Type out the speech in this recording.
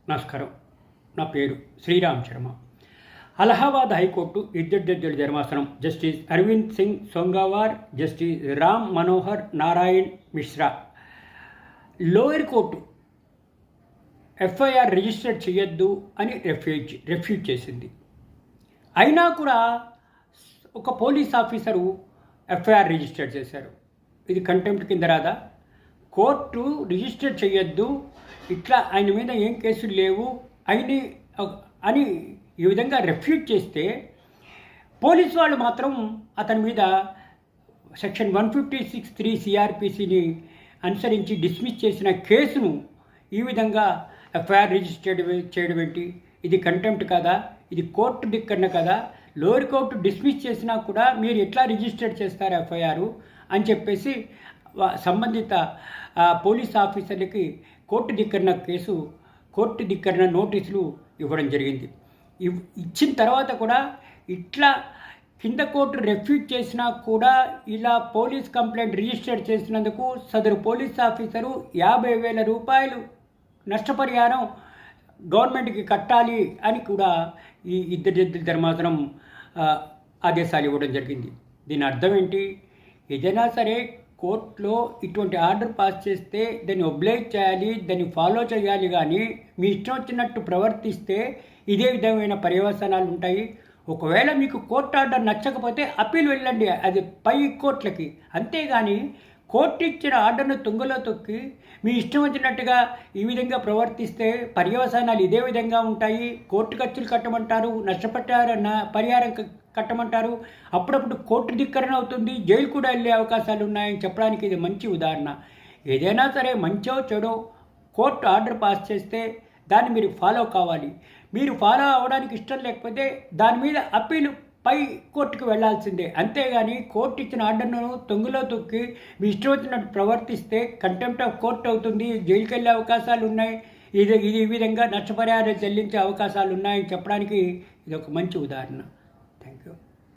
నమస్కారం. నా పేరు శ్రీరామ్ శర్మ. అలహాబాద్ హైకోర్టు ఇద్దరు జడ్జిల ధర్మాసనం justice Arvind Singh Songawar, justice Ram Manohar Narayan Mishra lower court FIR register చేయొద్దు అని రెఫ్యూజ్ చేసింది. అయినా కూడా ఒక పోలీస్ ఆఫీసరు ఎఫ్ఐఆర్ రిజిస్టర్ చేశారు. ఇది కంటెంప్ట్ కింద రాదా? కోర్టు రిజిస్టర్ చేయొద్దు, ఇట్లా ఆయన మీద ఏం కేసులు లేవు అని ఈ విధంగా రెఫ్యూజ్ చేస్తే పోలీసు వాళ్ళు మాత్రం అతని మీద సెక్షన్ 156(3) సిఆర్పిసిని అనుసరించి డిస్మిస్ చేసిన కేసును ఈ విధంగా ఎఫ్ఐఆర్ రిజిస్టర్ చేయడం ఏంటి? ఇది కంటెంప్ట్ కాదా? ఇది కోర్టు ధిక్కరణ కదా? లోయర్ కోర్టు డిస్మిస్ చేసినా కూడా మీరు ఎట్లా రిజిస్టర్ చేస్తారు ఎఫ్ఐఆర్ అని చెప్పేసి సంబంధిత పోలీస్ ఆఫీసర్లకి కోర్టు ధిక్కరణ నోటీసులు ఇవ్వడం జరిగింది. ఇచ్చిన తర్వాత కూడా ఇట్లా కింద కోర్టు రెఫ్యూజ్ చేసినా కూడా ఇలా పోలీస్ కంప్లైంట్ రిజిస్టర్ చేసినందుకు సదరు పోలీస్ ఆఫీసరు 50,000 రూపాయలు నష్టపరిహారం గవర్నమెంట్కి కట్టాలి అని కూడా ఈ ఇద్దరు జడ్జిల ధర్మాసనం ఆదేశాలు ఇవ్వడం జరిగింది. దీని అర్థం ఏంటి? ఏదైనా సరే కోర్టులో ఇటువంటి ఆర్డర్ పాస్ చేస్తే దాన్ని ఒబ్లైజ్ చేయాలి, దాన్ని ఫాలో చేయాలి. కానీ మీ ఇష్టం వచ్చినట్టు ప్రవర్తిస్తే ఇదే విధమైన పర్యవసానాలు ఉంటాయి. ఒకవేళ మీకు కోర్టు ఆర్డర్ నచ్చకపోతే అప్పీల్ వెళ్ళండి, అది పై కోర్టులకి. అంతేగాని కోర్టు ఇచ్చిన ఆర్డర్ను తుంగలో తొక్కి మీ ఇష్టం వచ్చినట్టుగా ఈ విధంగా ప్రవర్తిస్తే పర్యవసానాలు ఇదే విధంగా ఉంటాయి. కోర్టు ఖర్చులు కట్టమంటారు, పరిహారం కట్టమంటారు. అప్పుడప్పుడు కోర్టు ధిక్కరణ అవుతుంది, జైలు కూడా వెళ్ళే అవకాశాలు ఉన్నాయని చెప్పడానికి ఇది మంచి ఉదాహరణ. ఏదైనా సరే మంచో చెడో కోర్టు ఆర్డర్ పాస్ చేస్తే దాన్ని మీరు ఫాలో కావాలి. మీరు ఫాలో అవ్వడానికి ఇష్టం లేకపోతే దాని మీద అప్పీలు పై కోర్టుకు వెళ్లాల్సిందే. అంతేగాని కోర్టు ఇచ్చిన ఆర్డర్ను తొంగులో తొక్కి మీ ఇష్టం వచ్చినట్టు ప్రవర్తిస్తే కంటెంప్ట్ ఆఫ్ కోర్టు అవుతుంది, జైలుకి వెళ్ళే అవకాశాలు ఉన్నాయి. ఈ విధంగా నష్టపరిహారం చెల్లించే అవకాశాలు ఉన్నాయని చెప్పడానికి ఇది ఒక మంచి ఉదాహరణ.